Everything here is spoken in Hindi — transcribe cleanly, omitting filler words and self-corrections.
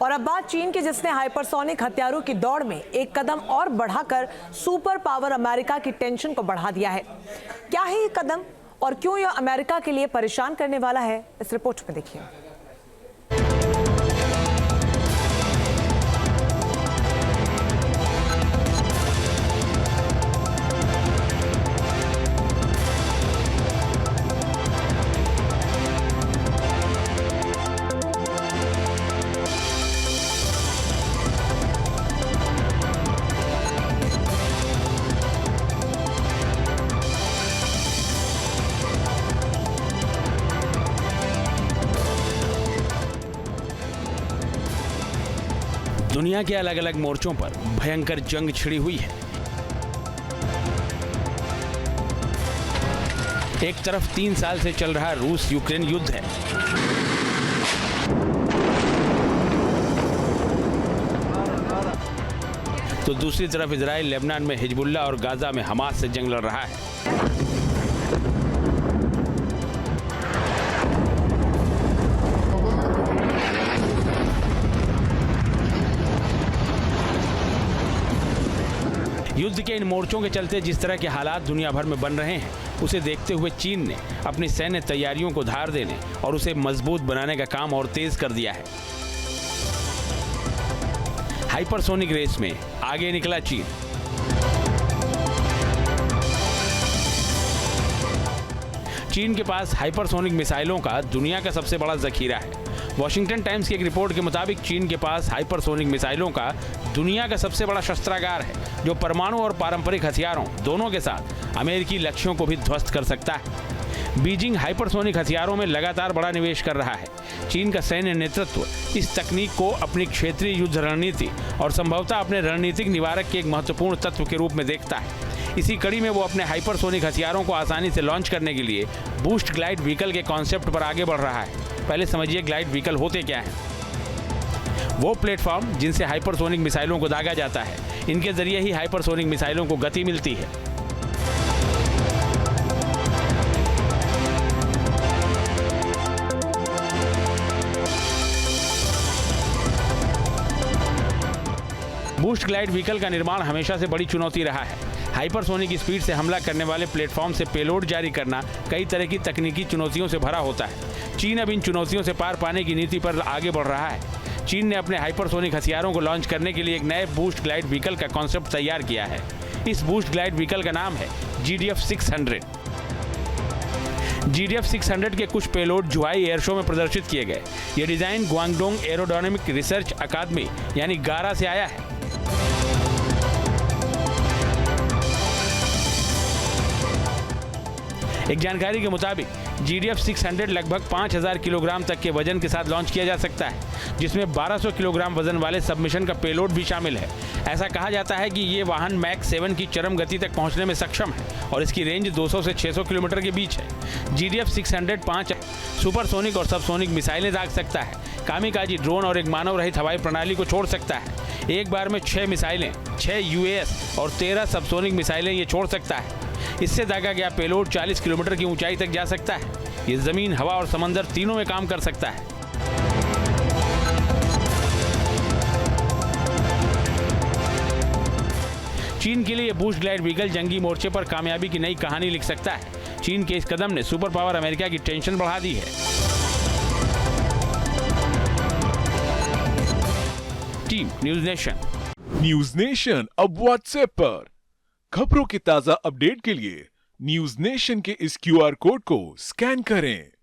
और अब बात चीन की, जिसने हाइपरसोनिक हथियारों की दौड़ में एक कदम और बढ़ाकर सुपर पावर अमेरिका की टेंशन को बढ़ा दिया है। क्या है ये कदम और क्यों यह अमेरिका के लिए परेशान करने वाला है, इस रिपोर्ट में देखिए। दुनिया के अलग अलग मोर्चों पर भयंकर जंग छिड़ी हुई है। एक तरफ 3 साल से चल रहा रूस यूक्रेन युद्ध है, तो दूसरी तरफ इजराइल लेबनान में हिजबुल्लाह और गाजा में हमास से जंग लड़ रहा है। युद्ध के इन मोर्चों के चलते जिस तरह के हालात दुनिया भर में बन रहे हैं, उसे देखते हुए चीन ने अपनी सैन्य तैयारियों को धार देने और उसे मजबूत बनाने का काम और तेज कर दिया है। हाइपरसोनिक रेस में आगे निकला चीन। चीन के पास हाइपरसोनिक मिसाइलों का दुनिया का सबसे बड़ा जखीरा है। वॉशिंगटन टाइम्स की एक रिपोर्ट के मुताबिक चीन के पास हाइपरसोनिक मिसाइलों का दुनिया का सबसे बड़ा शस्त्रागार है, जो परमाणु और पारंपरिक हथियारों दोनों के साथ अमेरिकी लक्ष्यों को भी ध्वस्त कर सकता है। बीजिंग हाइपरसोनिक हथियारों में लगातार बड़ा निवेश कर रहा है। चीन का सैन्य नेतृत्व इस तकनीक को अपनी क्षेत्रीय युद्ध रणनीति और संभवतः अपने रणनीतिक निवारक के एक महत्वपूर्ण तत्व के रूप में देखता है। इसी कड़ी में वो अपने हाइपरसोनिक हथियारों को आसानी से लॉन्च करने के लिए बूस्ट ग्लाइड व्हीकल के कॉन्सेप्ट पर आगे बढ़ रहा है। पहले समझिए ग्लाइड व्हीकल होते क्या हैं। वो प्लेटफॉर्म जिनसे हाइपरसोनिक मिसाइलों को दागा जाता है, इनके जरिए ही हाइपरसोनिक मिसाइलों को गति मिलती है। बूस्ट ग्लाइड व्हीकल का निर्माण हमेशा से बड़ी चुनौती रहा है। हाइपरसोनिक स्पीड से हमला करने वाले प्लेटफॉर्म से पेलोड जारी करना कई तरह की तकनीकी चुनौतियों से भरा होता है। चीन अब इन चुनौतियों से पार पाने की नीति पर आगे बढ़ रहा है। चीन ने अपने हाइपरसोनिक हथियारों को लॉन्च करने के लिए एक नए बूस्ट ग्लाइड व्हीकल का कॉन्सेप्ट तैयार किया है। इस बूस्ट ग्लाइड व्हीकल का नाम है GDF 600। GDF 600 के कुछ पेलोड जुहाई एयर शो में प्रदर्शित किए गए। ये डिजाइन ग्वांगडोंग एरोडायनामिक रिसर्च अकादमी यानी गारा से आया है। एक जानकारी के मुताबिक GDF 600 लगभग 5000 किलोग्राम तक के वजन के साथ लॉन्च किया जा सकता है, जिसमें 1200 किलोग्राम वजन वाले सबमिशन का पेलोड भी शामिल है। ऐसा कहा जाता है कि ये वाहन मैक 7 की चरम गति तक पहुंचने में सक्षम है और इसकी रेंज 200 से 600 किलोमीटर के बीच है। GDF 600 5 सुपरसोनिक और सबसोनिक मिसाइलें दाग सकता है, कामिकाजी ड्रोन और एक मानव रहित हवाई प्रणाली को छोड़ सकता है। एक बार में 6 मिसाइलें, 6 UAS और 13 सबसोनिक मिसाइलें ये छोड़ सकता है। इससे दागा गया पेलोड 40 किलोमीटर की ऊंचाई तक जा सकता है। ये जमीन, हवा और समंदर तीनों में काम कर सकता है। चीन के लिए ये बूस्ट ग्लाइड व्हीकल जंगी मोर्चे पर कामयाबी की नई कहानी लिख सकता है। चीन के इस कदम ने सुपर पावर अमेरिका की टेंशन बढ़ा दी है। टीम न्यूज नेशन अब व्हाट्सएप पर खबरों के ताजा अपडेट के लिए न्यूज नेशन के इस QR कोड को स्कैन करें।